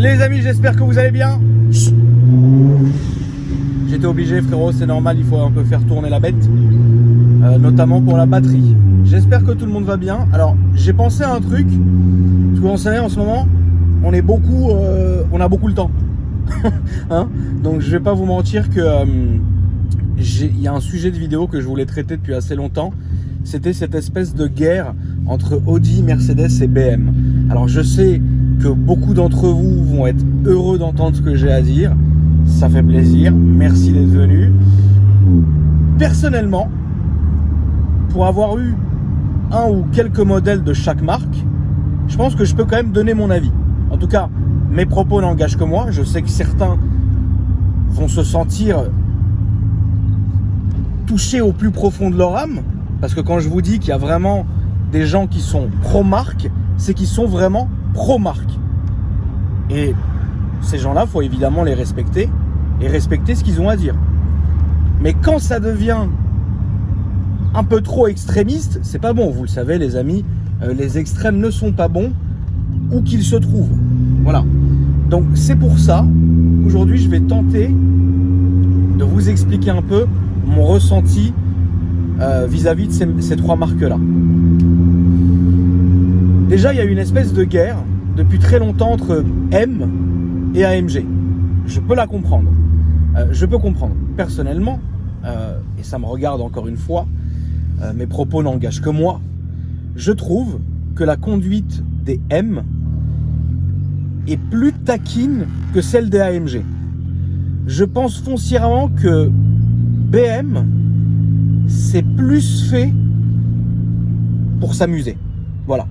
Les amis, j'espère que vous allez bien. J'étais obligé, frérot, c'est normal, il faut un peu faire tourner la bête, notamment pour la batterie. J'espère que tout le monde va bien. Alors, j'ai pensé à un truc, parce que vous savez, en ce moment, on a beaucoup le temps. Hein, donc, je vais pas vous mentir que il y a un sujet de vidéo que je voulais traiter depuis assez longtemps. C'était cette espèce de guerre entre Audi, Mercedes et BM. Alors, je sais que beaucoup d'entre vous vont être heureux d'entendre ce que j'ai à dire. Ça fait plaisir. Merci d'être venus. Personnellement, pour avoir eu un ou quelques modèles de chaque marque, je pense que je peux quand même donner mon avis. En tout cas, mes propos n'engagent que moi. Je sais que certains vont se sentir touchés au plus profond de leur âme. Parce que quand je vous dis qu'il y a vraiment des gens qui sont pro-marque, c'est qu'ils sont vraiment pro-marque. Et ces gens-là, il faut évidemment les respecter et respecter ce qu'ils ont à dire. Mais quand ça devient un peu trop extrémiste, c'est pas bon. Vous le savez, les amis, les extrêmes ne sont pas bons où qu'ils se trouvent. Voilà. Donc c'est pour ça qu'aujourd'hui, je vais tenter de vous expliquer un peu mon ressenti vis-à-vis de ces trois marques-là. Déjà, il y a une espèce de guerre depuis très longtemps entre M et AMG. Je peux la comprendre. Je peux comprendre. Personnellement, et ça me regarde encore une fois, mes propos n'engagent que moi, je trouve que la conduite des M est plus taquine que celle des AMG. Je pense foncièrement que BM, c'est plus fait pour s'amuser. Voilà.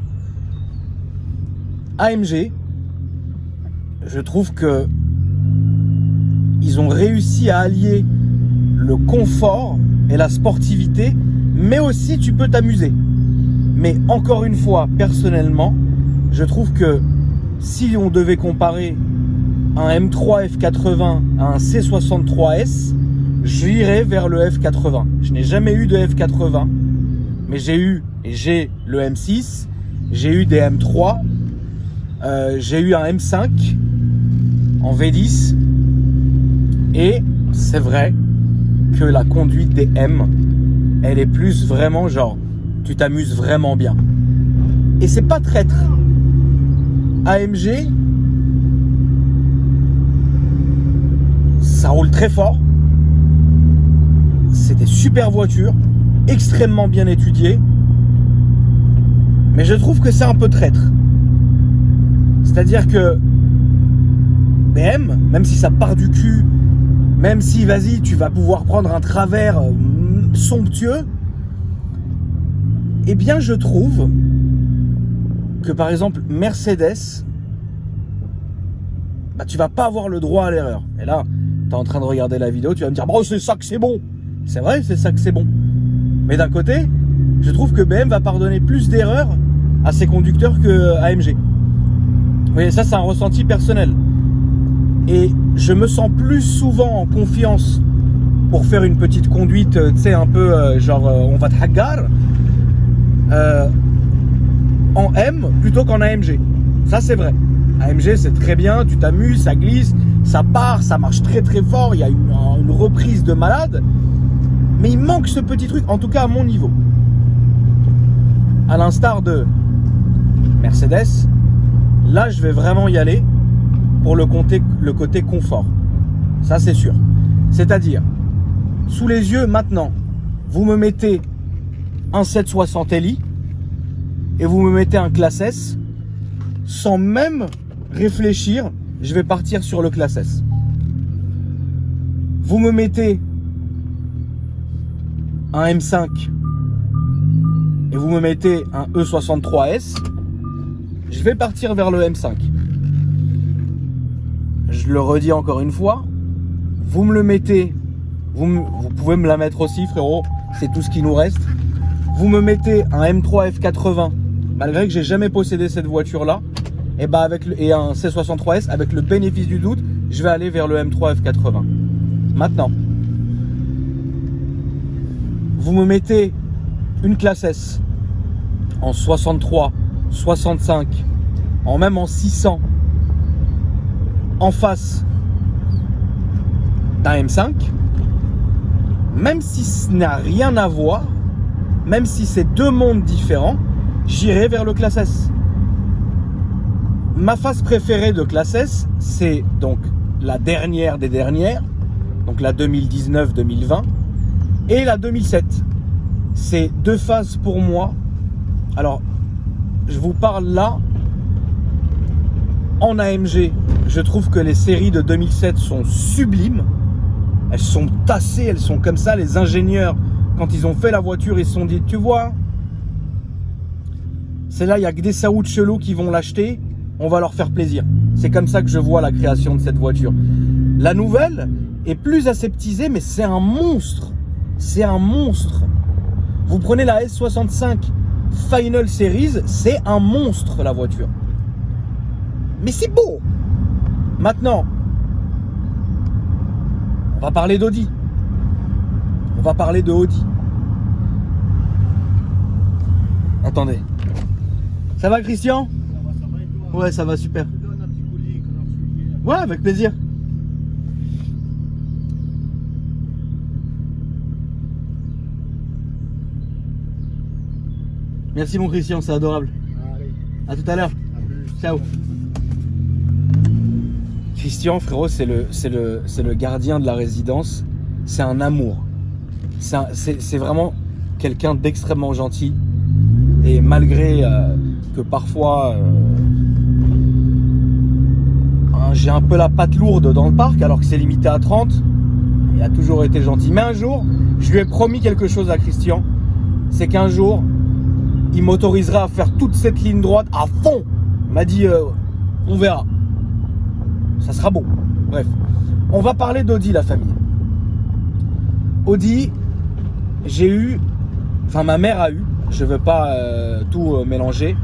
AMG, je trouve que ils ont réussi à allier le confort et la sportivité, mais aussi tu peux t'amuser. Mais encore une fois, personnellement, je trouve que si on devait comparer un M3 F80 à un C63S, j'irais vers le F80. Je n'ai jamais eu de F80, mais j'ai le M6, j'ai eu des M3, j'ai eu un M5 en V10, et c'est vrai que la conduite des M, elle est plus vraiment genre, tu t'amuses vraiment bien. Et c'est pas traître. AMG, ça roule très fort. C'est des super voitures, extrêmement bien étudiées. Mais je trouve que c'est un peu traître. C'est-à-dire que BM, même si ça part du cul, même si, vas-y, tu vas pouvoir prendre un travers somptueux, eh bien, je trouve que, par exemple, Mercedes, bah, tu vas pas avoir le droit à l'erreur. Et là, tu es en train de regarder la vidéo, tu vas me dire, bon, c'est ça que c'est bon. C'est vrai, c'est ça que c'est bon. Mais d'un côté, je trouve que BM va pardonner plus d'erreurs à ses conducteurs que AMG. Vous voyez, ça, c'est un ressenti personnel. Et je me sens plus souvent en confiance pour faire une petite conduite, tu sais, un peu on va te hagar en M plutôt qu'en AMG. Ça, c'est vrai. AMG, c'est très bien, tu t'amuses, ça glisse, ça part, ça marche très très fort, il y a une reprise de malade. Mais il manque ce petit truc, en tout cas à mon niveau. À l'instar de Mercedes, là, je vais vraiment y aller pour le côté confort. Ça, c'est sûr. C'est-à-dire, sous les yeux, maintenant, vous me mettez un 760 Li et vous me mettez un Classe S, sans même réfléchir, je vais partir sur le Classe S. Vous me mettez un M5 et vous me mettez un E63S, je vais partir vers le M5. Je le redis encore une fois, vous me le mettez, vous pouvez me la mettre aussi, frérot, c'est tout ce qui nous reste. Vous me mettez un M3 F80, malgré que j'ai jamais possédé cette voiture-là, et un C63S, avec le bénéfice du doute, je vais aller vers le M3 F80. Maintenant, vous me mettez une Classe S en 63, 65, même en 600, en face d'un M5, même si ce n'a rien à voir, même si c'est deux mondes différents, j'irai vers le Classe S. Ma phase préférée de Classe S, c'est donc la dernière des dernières, donc la 2019-2020 et la 2007. C'est deux phases pour moi. Alors, je vous parle là en AMG. Je trouve que les séries de 2007 sont sublimes. Elles sont tassées, elles sont comme ça. Les ingénieurs, quand ils ont fait la voiture, ils se sont dit, tu vois, celle-là, il n'y a que des Saouds chelous qui vont l'acheter. On va leur faire plaisir. C'est comme ça que je vois la création de cette voiture. La nouvelle est plus aseptisée, mais c'est un monstre. C'est un monstre. Vous prenez la S65 Final Series, c'est un monstre la voiture. Mais c'est beau. Maintenant, on va parler d'Audi. On va parler de Audi. Attendez. Ça va, Christian ? Ça va et toi ? Ouais, ça va super. Je te donne un petit colis qu'on a reçu hier. Ouais, avec plaisir. Merci mon Christian, c'est adorable. Allez, À tout à l'heure. à plus. Ciao. Christian, frérot, c'est le gardien de la résidence. C'est un amour. C'est vraiment quelqu'un d'extrêmement gentil. Et malgré que parfois j'ai un peu la patte lourde dans le parc, alors que c'est limité à 30, il a toujours été gentil. Mais un jour, je lui ai promis quelque chose à Christian. C'est qu'un jour, il m'autorisera à faire toute cette ligne droite à fond. Il m'a dit, on verra. Ça sera beau. Bref, on va parler d'Audi, la famille. Audi, ma mère a eu, je ne veux pas tout mélanger,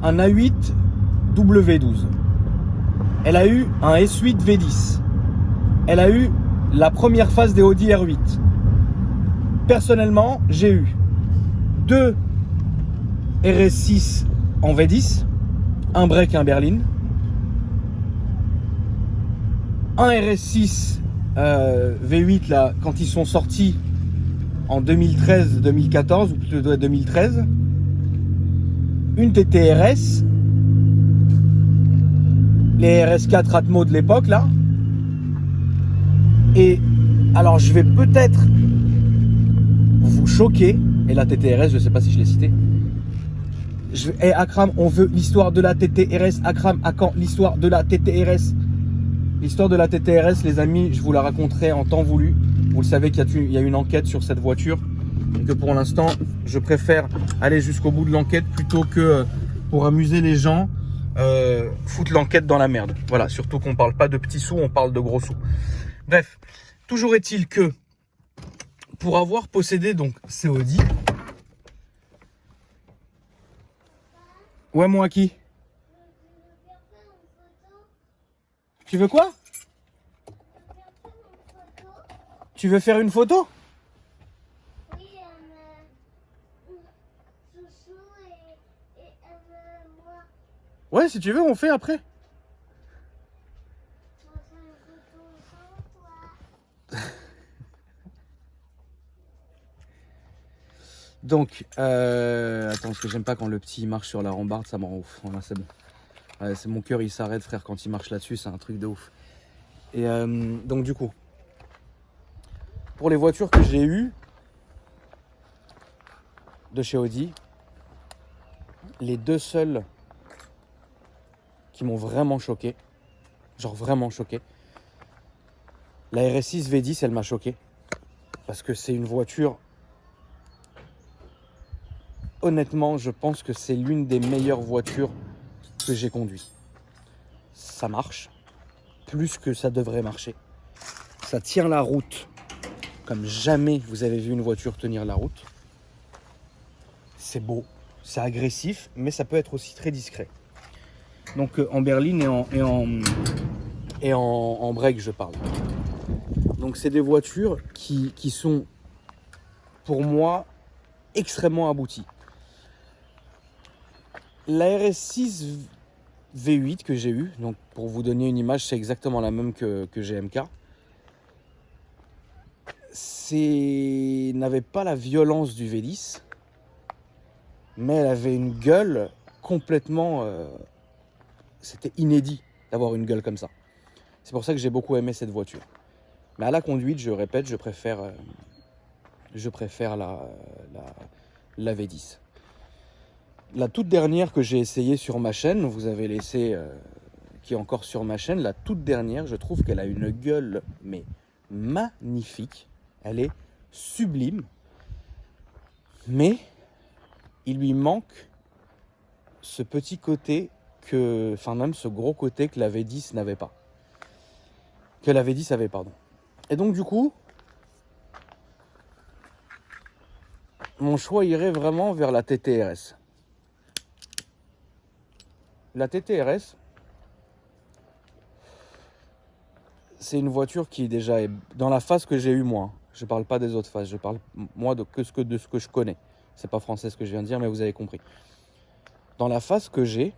un A8 W12. Elle a eu un S8 V10. Elle a eu la première phase des Audi R8. Personnellement, j'ai eu deux RS6 en V10, un break et un berline, un RS6 V8 là, quand ils sont sortis en 2013-2014 ou plutôt 2013, une TTRS, les RS4 Atmo de l'époque là, et alors je vais peut-être vous choquer, et la TTRS, je sais pas si je l'ai cité. Akram, on veut l'histoire de la TTRS. Akram, à quand l'histoire de la TTRS? L'histoire de la TTRS, les amis, je vous la raconterai en temps voulu. Vous le savez qu'il y a une enquête sur cette voiture. Et que pour l'instant, je préfère aller jusqu'au bout de l'enquête plutôt que pour amuser les gens, foutre l'enquête dans la merde. Voilà, surtout qu'on parle pas de petits sous, on parle de gros sous. Bref, toujours est-il que pour avoir possédé donc ces Audi. Ouais, moi qui? Tu veux quoi? Tu veux faire une photo? Oui, Chouchou et moi. Ouais, si tu veux, on fait après. On va faire une photo sans toi. Donc, attends, parce que j'aime pas quand le petit marche sur la rambarde, ça me rend ouf. Voilà, c'est bon. Ouais, c'est mon cœur, il s'arrête, frère, quand il marche là-dessus, c'est un truc de ouf. Et donc, du coup, pour les voitures que j'ai eues de chez Audi, les deux seules qui m'ont vraiment choqué, genre vraiment choqué, la RS6 V10, elle m'a choqué. Parce que c'est une voiture... Honnêtement, je pense que c'est l'une des meilleures voitures que j'ai conduites. Ça marche, plus que ça devrait marcher. Ça tient la route comme jamais vous avez vu une voiture tenir la route. C'est beau, c'est agressif, mais ça peut être aussi très discret. Donc en berline et en break, je parle. Donc c'est des voitures qui sont, pour moi, extrêmement abouties. La RS6 V8 que j'ai eu. Donc pour vous donner une image, c'est exactement la même que GMK. N'avait pas la violence du V10, mais elle avait une gueule complètement... c'était inédit d'avoir une gueule comme ça. C'est pour ça que j'ai beaucoup aimé cette voiture. Mais à la conduite, je répète, je préfère la V10. La toute dernière que j'ai essayée sur ma chaîne, vous avez laissé, qui est encore sur ma chaîne, la toute dernière, je trouve qu'elle a une gueule, mais magnifique. Elle est sublime. Mais il lui manque ce petit côté même ce gros côté que la V10 n'avait pas. Que la V10 avait, pardon. Et donc du coup, mon choix irait vraiment vers la TTRS. La TTRS, c'est une voiture qui déjà est dans la phase que j'ai eue moi. Je parle pas des autres phases, je parle moi de ce que je connais. C'est pas français ce que je viens de dire, mais vous avez compris. Dans la phase que j'ai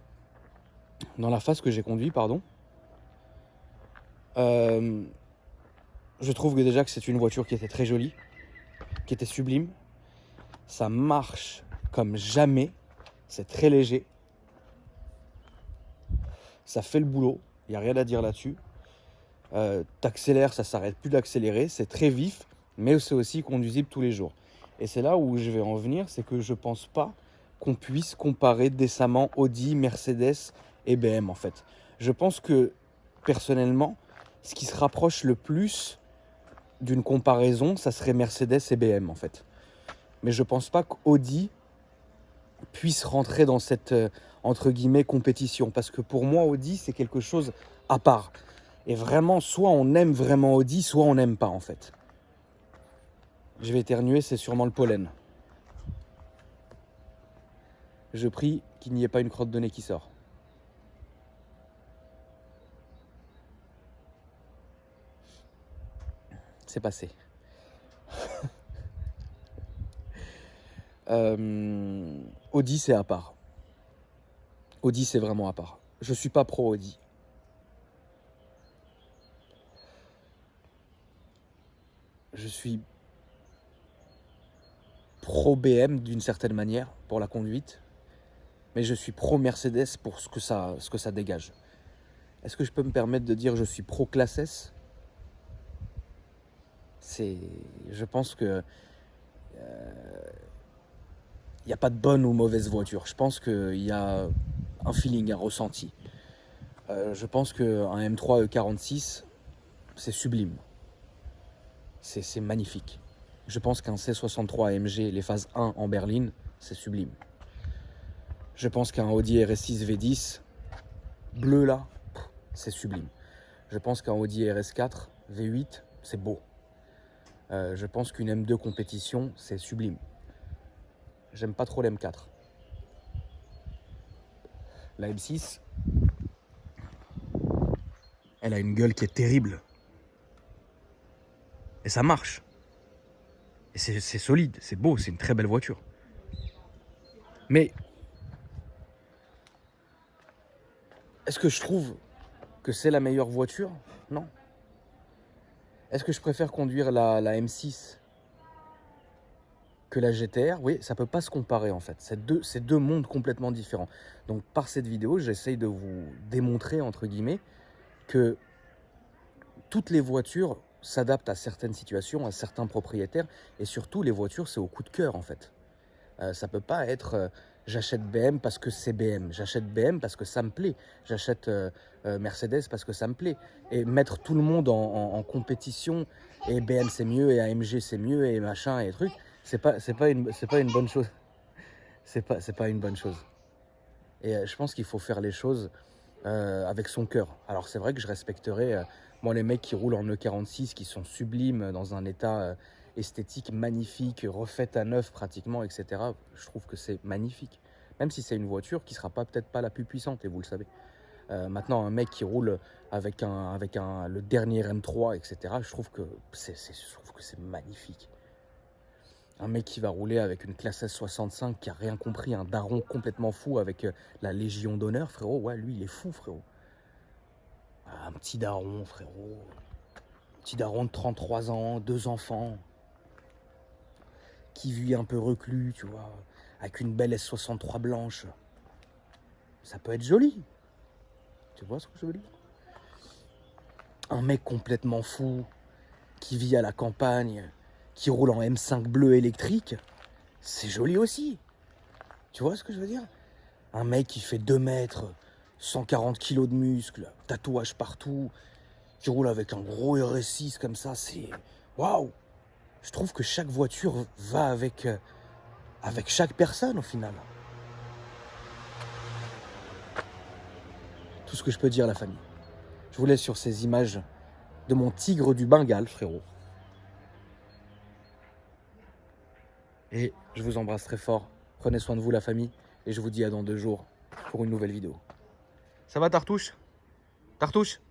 conduit, pardon, je trouve que déjà que c'est une voiture qui était très jolie, qui était sublime. Ça marche comme jamais, c'est très léger. Ça fait le boulot, il n'y a rien à dire là-dessus. T'accélères, ça s'arrête plus d'accélérer, c'est très vif, mais c'est aussi conduisible tous les jours. Et c'est là où je vais en venir, c'est que je pense pas qu'on puisse comparer décemment Audi, Mercedes et BM en fait. Je pense que personnellement, ce qui se rapproche le plus d'une comparaison, ça serait Mercedes et BM en fait. Mais je pense pas qu'Audi puisse rentrer dans cette entre guillemets compétition, parce que pour moi Audi c'est quelque chose à part. Et vraiment, soit on aime vraiment Audi, soit on n'aime pas en fait. Je vais éternuer, c'est sûrement le pollen. Je prie qu'il n'y ait pas une crotte de nez qui sort. C'est passé. Audi, c'est à part. Audi, c'est vraiment à part. Je suis pas pro Audi. Je suis pro BM d'une certaine manière pour la conduite, mais je suis pro Mercedes pour ce que ça dégage. Est-ce que je peux me permettre de dire que je suis pro classe S ? Je pense que il n'y a pas de bonne ou mauvaise voiture. Je pense qu'il y a un feeling, un ressenti. Je pense qu'un M3 E46, c'est sublime. C'est magnifique. Je pense qu'un C63 AMG, les phases 1 en berline, c'est sublime. Je pense qu'un Audi RS6 V10, bleu là, c'est sublime. Je pense qu'un Audi RS4 V8, c'est beau. Je pense qu'une M2 compétition, c'est sublime. J'aime pas trop l'M4. La M6, elle a une gueule qui est terrible. Et ça marche. Et c'est solide, c'est beau, c'est une très belle voiture. Mais est-ce que je trouve que c'est la meilleure voiture ? Non. Est-ce que je préfère conduire la M6 que la GTR ? Oui, ça peut pas se comparer en fait. C'est deux mondes complètement différents. Donc par cette vidéo, j'essaye de vous démontrer, entre guillemets, que toutes les voitures s'adaptent à certaines situations, à certains propriétaires, et surtout les voitures, c'est au coup de cœur en fait. Ça peut pas être j'achète BM parce que c'est BM, j'achète BM parce que ça me plaît, j'achète Mercedes parce que ça me plaît, et mettre tout le monde en compétition, et BM c'est mieux, et AMG c'est mieux, et machin, et trucs, c'est pas une bonne chose. C'est pas une bonne chose. Et je pense qu'il faut faire les choses avec son cœur. Alors c'est vrai que je respecterais moi les mecs qui roulent en E46, qui sont sublimes, dans un état esthétique magnifique, refaite à neuf pratiquement, etc. Je trouve que c'est magnifique. Même si c'est une voiture qui sera peut-être pas la plus puissante, et vous le savez. Maintenant, un mec qui roule avec le dernier M3, etc., je trouve que c'est magnifique. Un mec qui va rouler avec une classe S65 qui a rien compris, un daron complètement fou avec la Légion d'honneur, frérot. Ouais, lui, il est fou, frérot. Un petit daron, frérot. Un petit daron de 33 ans, 2 enfants. Qui vit un peu reclus, tu vois. Avec une belle S63 blanche. Ça peut être joli. Tu vois ce que je veux dire? Un mec complètement fou qui vit à la campagne, qui roule en M5 bleu électrique, c'est joli aussi. Tu vois ce que je veux dire? Un mec qui fait 2 mètres, 140 kilos de muscles, tatouage partout, qui roule avec un gros RS6 comme ça, c'est... Waouh! Je trouve que chaque voiture va avec chaque personne au final. Tout ce que je peux dire, la famille. Je vous laisse sur ces images de mon tigre du Bengale, frérot. Et je vous embrasse très fort. Prenez soin de vous, la famille. Et je vous dis à dans 2 jours pour une nouvelle vidéo. Ça va, Tartouche? Tartouche?